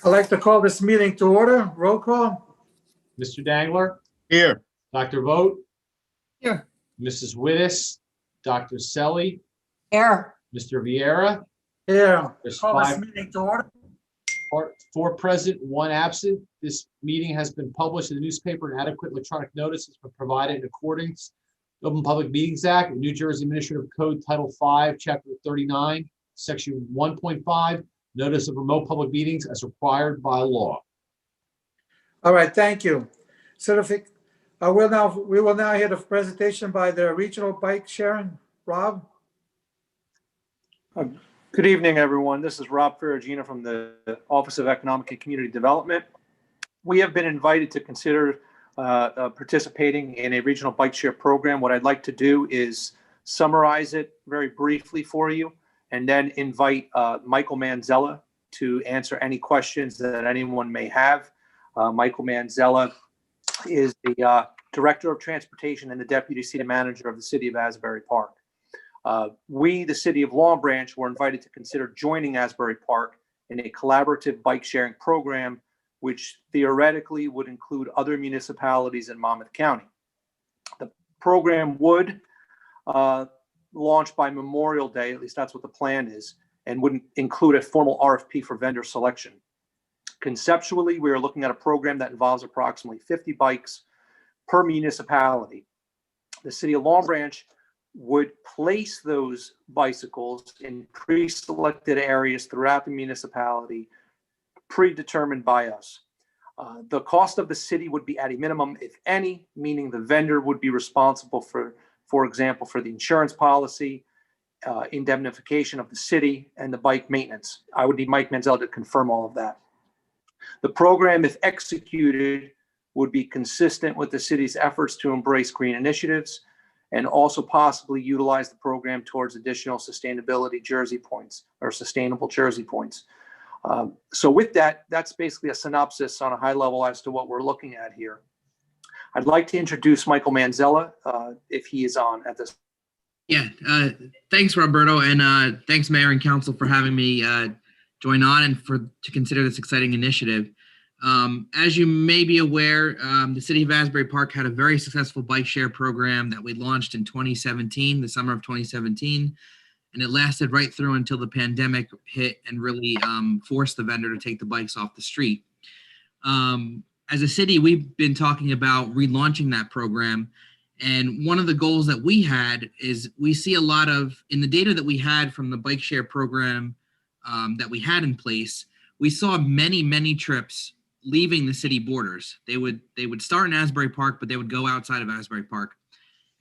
I'd like to call this meeting to order. Roll call. Mr. Dangler, Here. Dr. Vogt, Here. Mrs. Wittes, Dr. Selly, Here. Mr. Vieira. Here. There's Call this five, meeting to order. four present, one absent. This meeting has been published in the newspaper and adequate electronic notice has been provided in accordance with Open Public Meetings Act, New Jersey Administrative Code, Title 5, Chapter 39, Section 1.5, Notice of Remote Public Meetings as required by law. All right, thank you. So we will now hear the presentation by the regional bike sharing. Rob? Good evening, everyone. This is Rob Ferragina from the Office of Economic and Community Development. We have been invited to consider participating in a regional bike share program. What I'd like to do is summarize it very briefly for you and then invite Michael Manzella to answer any questions that anyone may have. Michael Manzella is the Director of Transportation and the Deputy City Manager of the City of Asbury Park. We, the City of Long Branch, were invited to consider joining Asbury Park in a collaborative bike sharing program, which theoretically would include other municipalities in Monmouth County. The program would launch by Memorial Day, at least that's what the plan is, and wouldn't include a formal RFP for vendor selection. Conceptually, we are looking at a program that involves approximately 50 bikes per municipality. The City of Long Branch would place those bicycles in pre-selected areas throughout the municipality, predetermined by us. The cost of the city would be at a minimum, if any, meaning the vendor would be responsible for example, for the insurance policy, indemnification of the city, and the bike maintenance. I would need Mike Manzella to confirm all of that. The program, if executed, would be consistent with the city's efforts to embrace green initiatives and also possibly utilize the program towards additional sustainability jersey points or sustainable jersey points. So with that, that's basically a synopsis on a high level as to what we're looking at here. I'd like to introduce Michael Manzella, if he is on at this. Yeah, thanks, Roberto, and thanks, Mayor and Council, for having me join on and to consider this exciting initiative. As you may be aware, the City of Asbury Park had a very successful bike share program that we launched in 2017, the summer of 2017, and it lasted right through until the pandemic hit and really forced the vendor to take the bikes off the street. As a city, we've been talking about relaunching that program. And one of the goals that we had is we see a lot of, in the data that we had from the bike share program that we had in place, we saw many trips leaving the city borders. They would start in Asbury Park, but they would go outside of Asbury Park.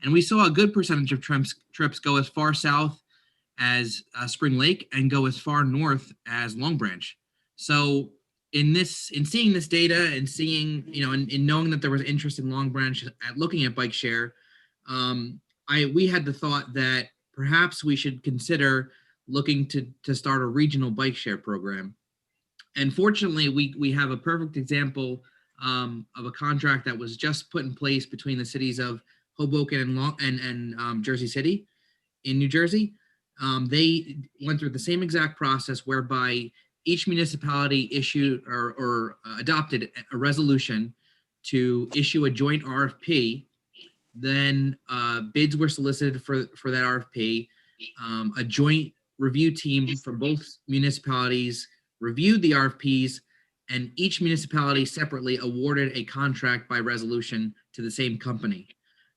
And we saw a good percentage of trips go as far south as Spring Lake and go as far north as Long Branch. So in seeing this data and seeing, in knowing that there was interest in Long Branch at looking at bike share, we had the thought that perhaps we should consider looking to start a regional bike share program. And fortunately, we have a perfect example of a contract that was just put in place between the cities of Hoboken and Jersey City in New Jersey. They went through the same exact process whereby each municipality issued or adopted a resolution to issue a joint RFP. Then bids were solicited for that RFP. A joint review team from both municipalities reviewed the RFPs, and each municipality separately awarded a contract by resolution to the same company.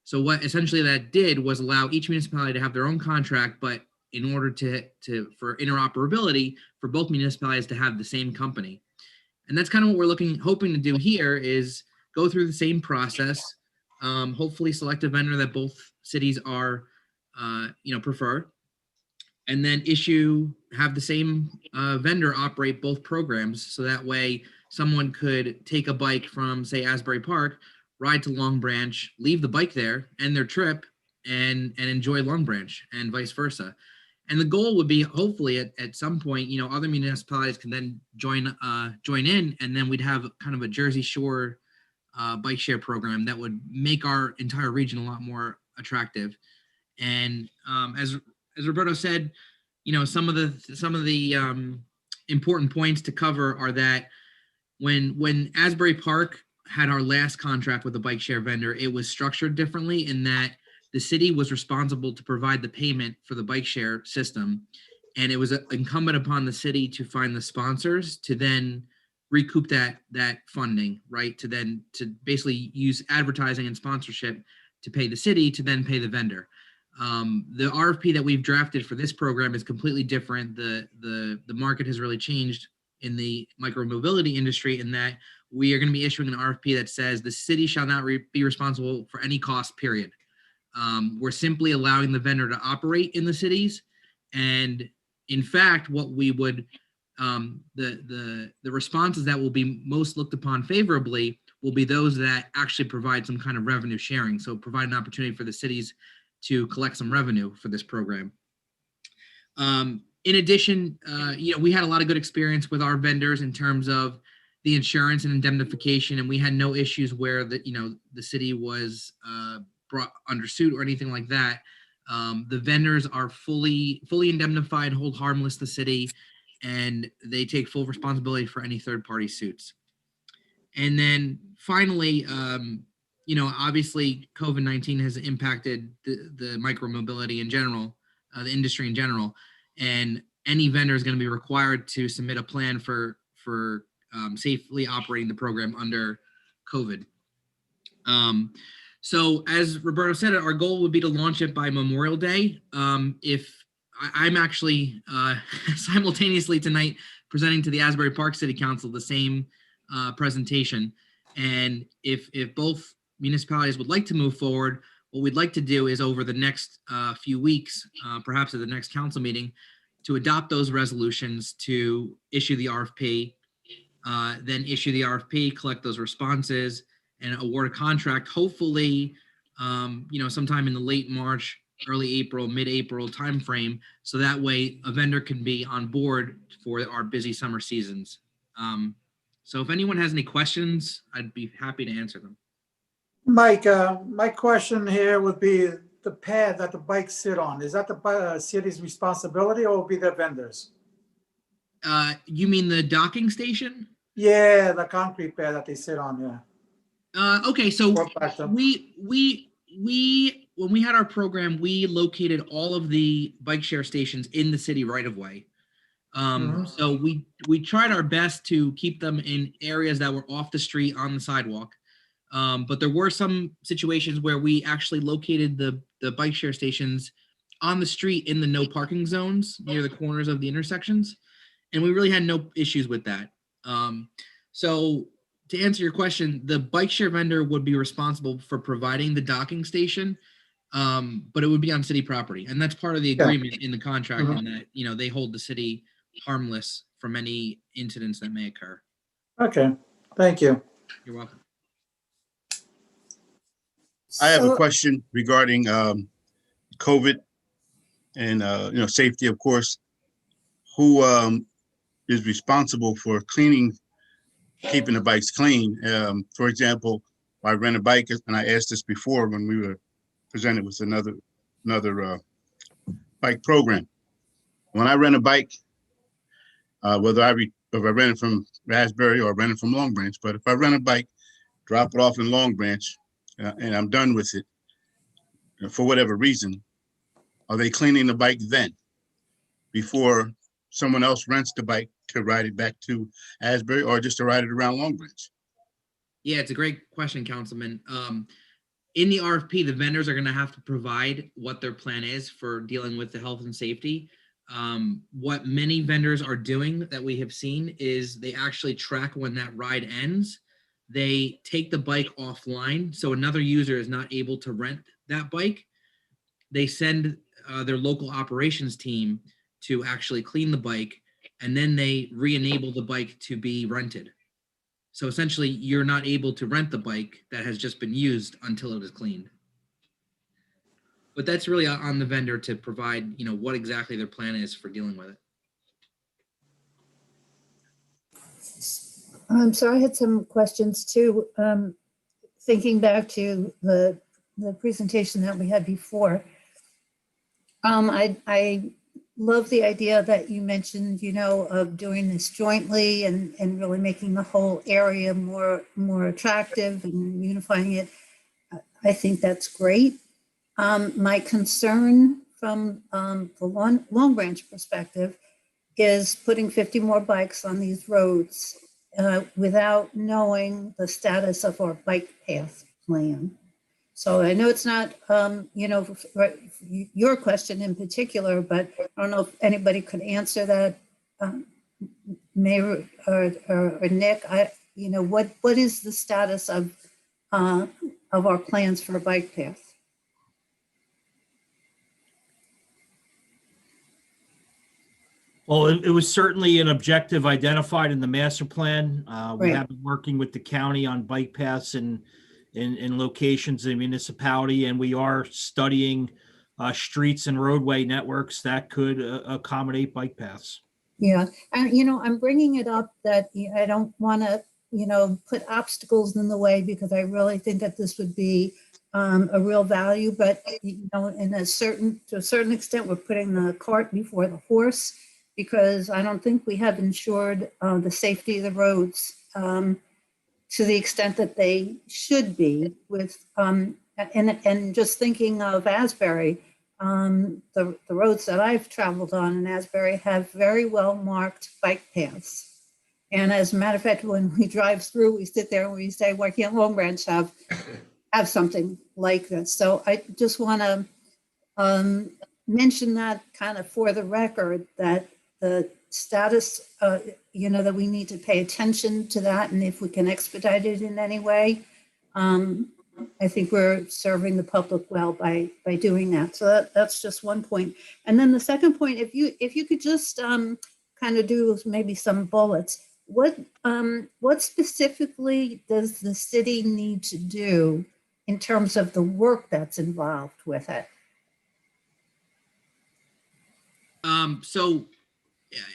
So what essentially that did was allow each municipality to have their own contract, but in order for interoperability for both municipalities to have the same company. And that's kind of what we're hoping to do here is go through the same process, hopefully select a vendor that both cities are, prefer, and then have the same vendor operate both programs. So that way someone could take a bike from, say, Asbury Park, ride to Long Branch, leave the bike there, end their trip, and enjoy Long Branch, and vice versa. And the goal would be hopefully at some point, other municipalities can then join in, and then we'd have kind of a Jersey Shore bike share program that would make our entire region a lot more attractive. And as Roberto said, some of the important points to cover are that when Asbury Park had our last contract with the bike share vendor, it was structured differently in that the city was responsible to provide the payment for the bike share system. And it was incumbent upon the city to find the sponsors to then recoup that funding, right? To basically use advertising and sponsorship to pay the city to then pay the vendor. The RFP that we've drafted for this program is completely different. The market has really changed in the micromobility industry in that we are going to be issuing an RFP that says the city shall not be responsible for any cost, period. We're simply allowing the vendor to operate in the cities. And in fact, what we would, the responses that will be most looked upon favorably will be those that actually provide some kind of revenue sharing. So provide an opportunity for the cities to collect some revenue for this program. In addition, we had a lot of good experience with our vendors in terms of the insurance and indemnification, and we had no issues where the city was brought under suit or anything like that. The vendors are fully indemnified, hold harmless the city, and they take full responsibility for any third-party suits. And then finally, obviously COVID-19 has impacted the micromobility in general, the industry in general, and any vendor is going to be required to submit a plan for safely operating the program under COVID. So as Roberto said, our goal would be to launch it by Memorial Day. If I'm actually simultaneously tonight presenting to the Asbury Park City Council the same presentation, and if both municipalities would like to move forward, what we'd like to do is over the next few weeks, perhaps at the next council meeting, to adopt those resolutions to issue the RFP, then issue the RFP, collect those responses, and award a contract, hopefully, sometime in the late March, early April, mid-April timeframe, so that way a vendor can be on board for our busy summer seasons. So if anyone has any questions, I'd be happy to answer them. Mike, my question here would be the pad that the bikes sit on. Is that the city's responsibility or will be the vendors? You mean the docking station? Yeah, the concrete pad that they sit on, yeah. Okay, so Or platform. we when we had our program, we located all of the bike share stations in the city right of way. So we tried our best to keep them in areas that were off the street on the sidewalk. But there were some situations where we actually located the bike share stations on the street in the no parking zones near the corners of the intersections. And we really had no issues with that. So to answer your question, the bike share vendor would be responsible for providing the docking station, but it would be on city property. And that's part of the agreement in the contract, in that, they hold the city harmless from any incidents that may occur. Okay, thank you. You're welcome. I have a question regarding COVID and safety, of course. Who is responsible for keeping the bikes clean? For example, I rent a bike, and I asked this before when we were presented with another bike program. When I rent a bike, whether if I rent it from Asbury or rent it from Long Branch, but if I rent a bike, drop it off in Long Branch, and I'm done with it, for whatever reason, are they cleaning the bike then before someone else rents the bike to ride it back to Asbury or just to ride it around Long Branch? Yeah, it's a great question, Councilman. In the RFP, the vendors are going to have to provide what their plan is for dealing with the health and safety. What many vendors are doing that we have seen is they actually track when that ride ends. They take the bike offline, so another user is not able to rent that bike. They send their local operations team to actually clean the bike, and then they re-enable the bike to be rented. So essentially, you're not able to rent the bike that has just been used until it is cleaned. But that's really on the vendor to provide, what exactly their plan is for dealing with it. So I had some questions too. Thinking back to the presentation that we had before, I love the idea that you mentioned, of doing this jointly and really making the whole area more attractive and unifying it. I think that's great. My concern from the Long Branch perspective is putting 50 more bikes on these roads without knowing the status of our bike path plan. So I know it's not, your question in particular, but I don't know if anybody could answer that, Mayor or Nick. What is the status of our plans for a bike path? Well, it was certainly an objective identified in the master plan. We Right. have been working with the county on bike paths and in locations in municipality, and we are studying streets and roadway networks that could accommodate bike paths. Yeah, and I'm bringing it up that I don't want to, put obstacles in the way because I really think that this would be a real value. But to a certain extent, we're putting the cart before the horse because I don't think we have ensured the safety of the roads to the extent that they should be. With and just thinking of Asbury. The roads that I've traveled on in Asbury have very well marked bike paths. And as a matter of fact, when we drive through, we sit there and we say, why can't Long Branch have something like this? So I just want to mention that kind of for the record, that the status, that we need to pay attention to that. And if we can expedite it in any way, I think we're serving the public well by doing that. So that's just one point. And then the second point, if you could just kind of do maybe some bullets. What specifically does the city need to do in terms of the work that's involved with it? So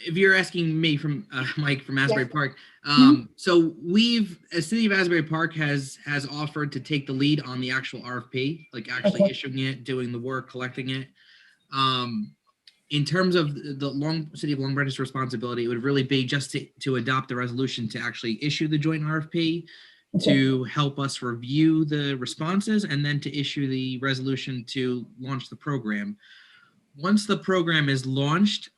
if you're asking me from Mike from Asbury Park, so as City of Asbury Park has offered to take the lead on the actual RFP, like actually issuing it, doing the work, collecting it. In terms of the City of Long Branch's responsibility, it would really be just to adopt the resolution to actually issue the joint RFP, to help us review the responses, and then to issue the resolution to launch the program. Once the program is launched,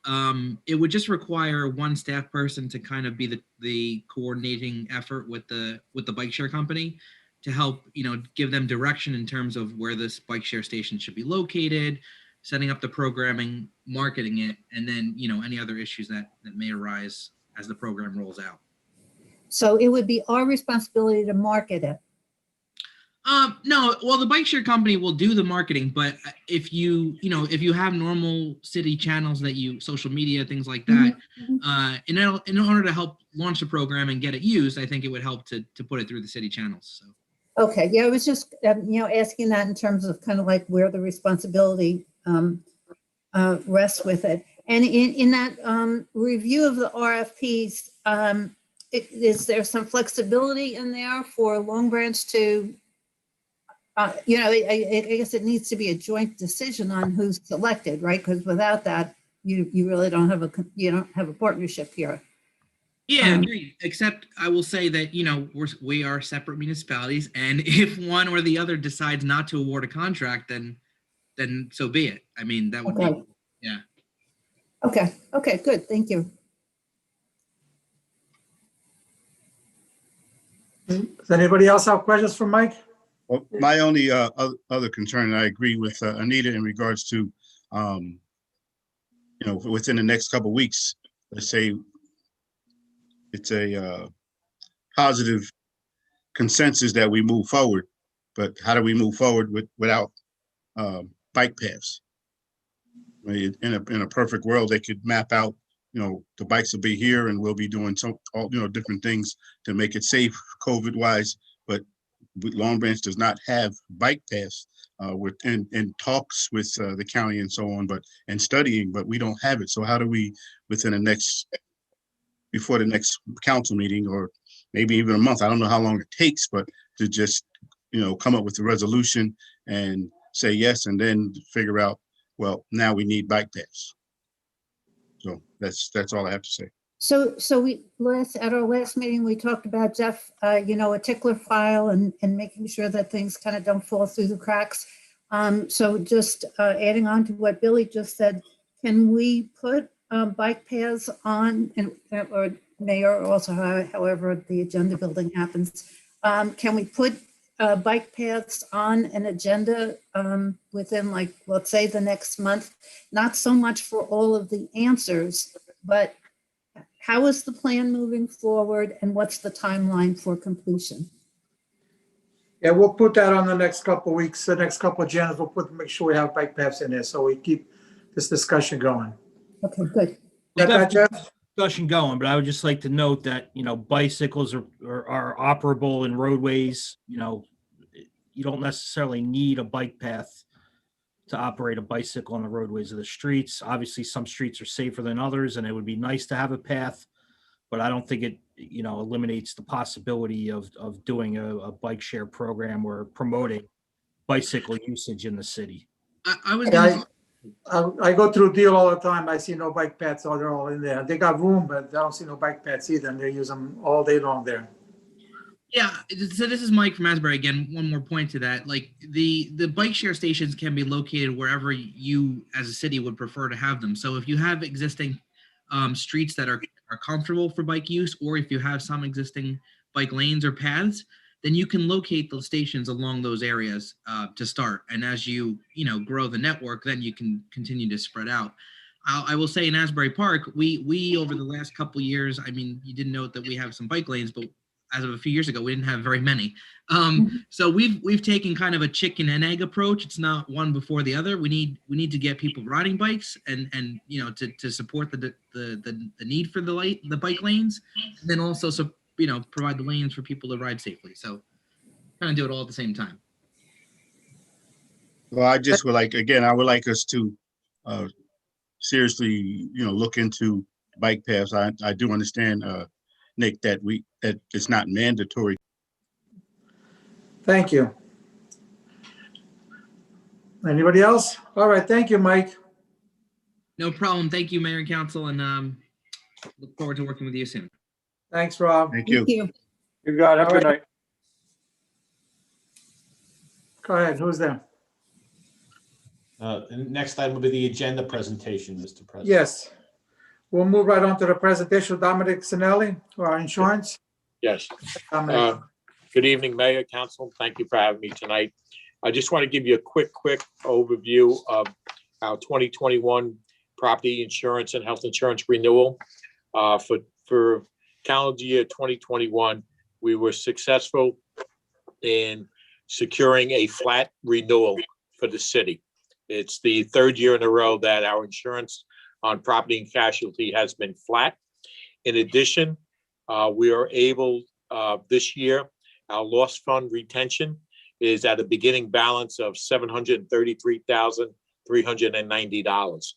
it would just require one staff person to kind of be the coordinating effort with the bike share company to help, give them direction in terms of where this bike share station should be located, setting up the programming, marketing it, and then, any other issues that may arise as the program rolls out. So it would be our responsibility to market it. No, well, the bike share company will do the marketing, but if you have normal city channels social media, things like that, in order to help launch the program and get it used, I think it would help to put it through the city channels. So. Okay, yeah, I was just, asking that in terms of kind of like where the responsibility rests with it. And in that review of the RFPs, is there some flexibility in there for Long Branch to, I guess it needs to be a joint decision on who's selected, right? Because without that, you really don't have a partnership here. Yeah, agreed. Except I will say that, we are separate municipalities, and if one or the other decides not to award a contract, then so be it. I mean, that would be, yeah. Okay, good. Thank you. Does anybody else have questions for Mike? Well, my only other concern, and I agree with Anita in regards to, within the next couple of weeks, let's say it's a positive consensus that we move forward, but how do we move forward without bike paths? I mean, in a perfect world, they could map out, the bikes will be here and we'll be doing all different things to make it safe COVID wise, but Long Branch does not have bike paths. We're in talks with the county and so on, and studying, but we don't have it. So how do we, before the next council meeting, or maybe even a month, I don't know how long it takes, but to just, come up with a resolution and say yes, and then figure out, well, now we need bike paths. So that's all I have to say. So at our last meeting, we talked about, Jeff, a tickler file and making sure that things kind of don't fall through the cracks. So just adding on to what Billy just said, can we put bike paths on, or mayor also, however the agenda building happens, can we put bike paths on an agenda within, like, let's say the next month? Not so much for all of the answers, but how is the plan moving forward and what's the timeline for completion? Yeah, we'll put that on the next couple of weeks, the next couple of agendas. Make sure we have bike paths in there so we keep this discussion going. Okay, good. Got that, Jeff? Discussion going, but I would just like to note that, bicycles are operable in roadways. You don't necessarily need a bike path to operate a bicycle on the roadways of the streets. Obviously, some streets are safer than others, and it would be nice to have a path, but I don't think it, eliminates the possibility of doing a bike share program or promoting bicycle usage in the city. I was gonna, I go through Deal all the time. I see no bike paths. They're all in there. They got room, but I don't see no bike paths either. And they use them all day long there. yeah, so this is Mike from Asbury again. One more point to that. Like the bike share stations can be located wherever you as a city would prefer to have them. So if you have existing streets that are comfortable for bike use, or if you have some existing bike lanes or paths, then you can locate those stations along those areas to start. And as you grow the network, then you can continue to spread out. I will say in Asbury Park, we over the last couple of years, I mean, you didn't note that we have some bike lanes, but as of a few years ago, we didn't have very many. So we've taken kind of a chicken and egg approach. It's not one before the other. We need to get people riding bikes and to support the need for the bike lanes, and then also provide the lanes for people to ride safely. So kind of do it all at the same time. Well, I just would I would like us to seriously, look into bike paths. I do understand, Nick, that it's not mandatory. Thank you. Anybody else? All right. Thank you, Mike. No problem. Thank you, Mayor and Council, and look forward to working with you soon. Thanks, Rob. Thank you. Thank you. You got it. Have a good night. Go ahead. Who's there? The next item will be the agenda presentation, Mr. President. Yes. We'll move right on to the presentation. Dominic Sinelli, our insurance. Yes. Dominic. Good evening, Mayor, Council. Thank you for having me tonight. I just want to give you a quick overview of our 2021 property insurance and health insurance renewal. For calendar year 2021, we were successful in securing a flat renewal for the city. It's the third year in a row that our insurance on property and casualty has been flat. In addition, we are able this year, our loss fund retention is at a beginning balance of $733,390.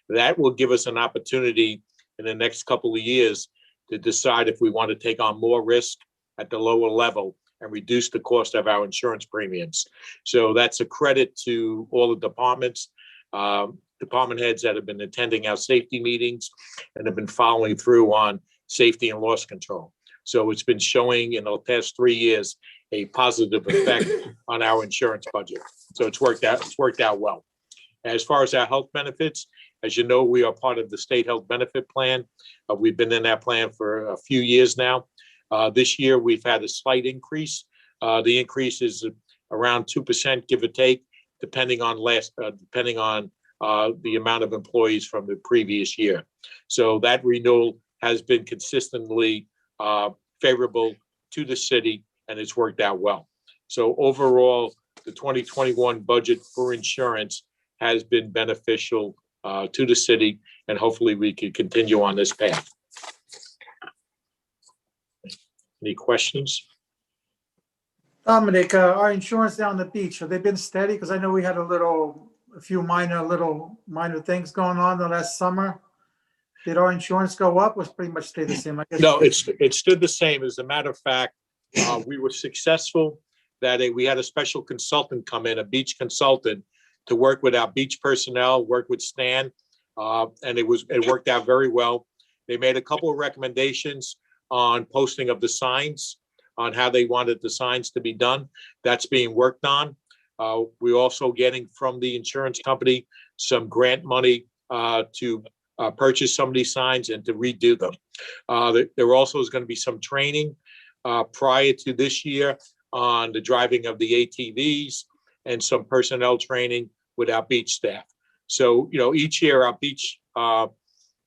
That will give us an opportunity in the next couple of years to decide if we want to take on more risk at the lower level and reduce the cost of our insurance premiums. So that's a credit to all the departments, department heads that have been attending our safety meetings and have been following through on safety and loss control. So it's been showing in the past 3 years a positive effect on our insurance budget. So it's worked out well. As far as our health benefits, as you know, we are part of the state health benefit plan. We've been in that plan for a few years now. This year, we've had a slight increase. The increase is around 2%, give or take, depending on the amount of employees from the previous year. So that renewal has been consistently favorable to the city, and it's worked out well. So overall, the 2021 budget for insurance has been beneficial to the city, and hopefully we can continue on this path. Any questions? Dominic, our insurance down the beach, have they been steady? Because I know we had a few minor things going on the last summer. Did our insurance go up? Was pretty much stay the same? I guess. No, it stood the same. As a matter of fact, we were successful that we had a special consultant come in, a beach consultant, to work with our beach personnel, work with Stan And it worked out very well. They made a couple of recommendations on posting of the signs, on how they wanted the signs to be done. That's being worked on. We're also getting from the insurance company some grant money to purchase some of these signs and to redo them. There also is going to be some training prior to this year on the driving of the ATVs and some personnel training with our beach staff. So, each year our beach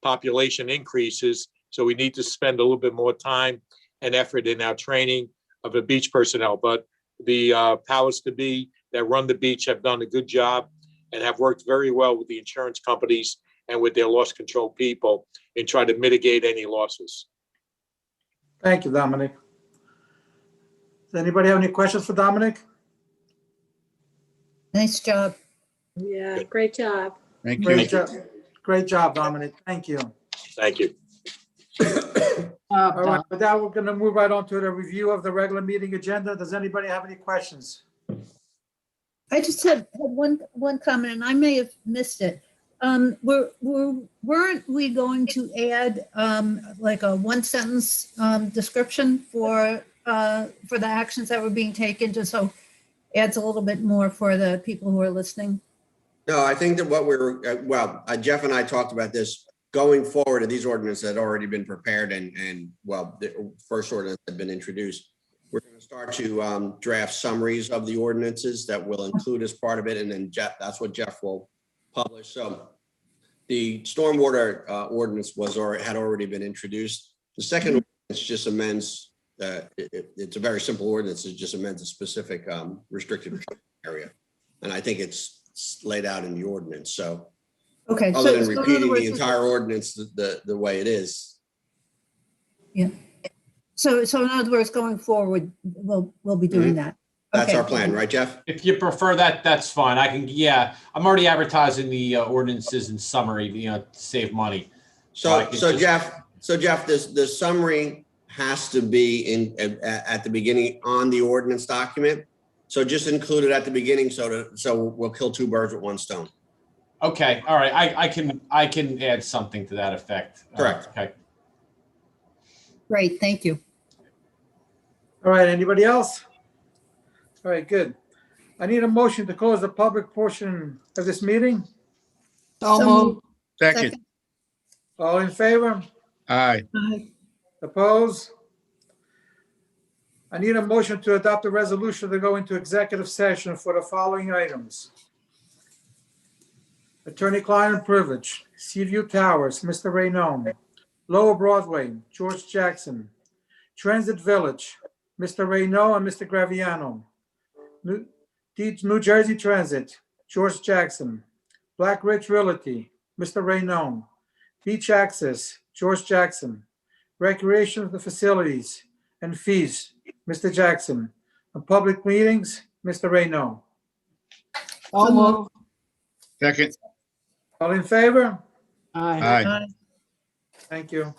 population increases, so we need to spend a little bit more time and effort in our training of the beach personnel. But the powers to be that run the beach have done a good job and have worked very well with the insurance companies and with their loss control people in trying to mitigate any losses. Thank you, Dominic. Does anybody have any questions for Dominic? Nice job. Yeah, great job. Thank you. Great job. Great job, Dominic. Thank you. Thank you. All right, with that, we're going to move right on to the review of the regular meeting agenda. Does anybody have any questions? I just had one comment, and I may have missed it. Weren't we going to add like a one sentence description for the actions that were being taken, just so adds a little bit more for the people who are listening? No, I think that what Jeff and I talked about this going forward, and these ordinances had already been prepared and the first ordinance had been introduced. We're going to start to draft summaries of the ordinances that will include as part of it, and then that's what Jeff will publish. So the stormwater ordinance had already been introduced. The second ordinance just amends. It's a very simple ordinance. It just amends a specific restricted area, and I think it's laid out in the ordinance. So, Okay. other than so in repeating other words, the entire ordinance the way it is. Yeah. So in other words, going forward, we'll be doing that. That's Okay. our plan, right, Jeff? If you prefer that, that's fine. I'm already advertising the ordinances in summary, to save money. I So, could so just- Jeff, the summary has to be at the beginning on the ordinance document. So just include it at the beginning, so we'll kill two birds with one stone. Okay, all right. I can add something to that effect. Correct. Okay. Great, thank you. All right, anybody else? All right, good. I need a motion to close the public portion of this meeting. So moved. Second. All in favor? Aye. Opposed? I need a motion to adopt a resolution to go into executive session for the following items. Attorney-client privilege, Seaview Towers, Mr. Raynone. Lower Broadway, George Jackson. Transit Village, Mr. Raynaud and Mr. Graviano. New Jersey Transit, George Jackson. Black Ridge Realty, Mr. Raynaud. Beach Access, George Jackson. Recreation of the Facilities and Fees, Mr. Jackson. And public meetings, Mr. Raynaud. So moved. Second. All in favor? Aye. Thank you.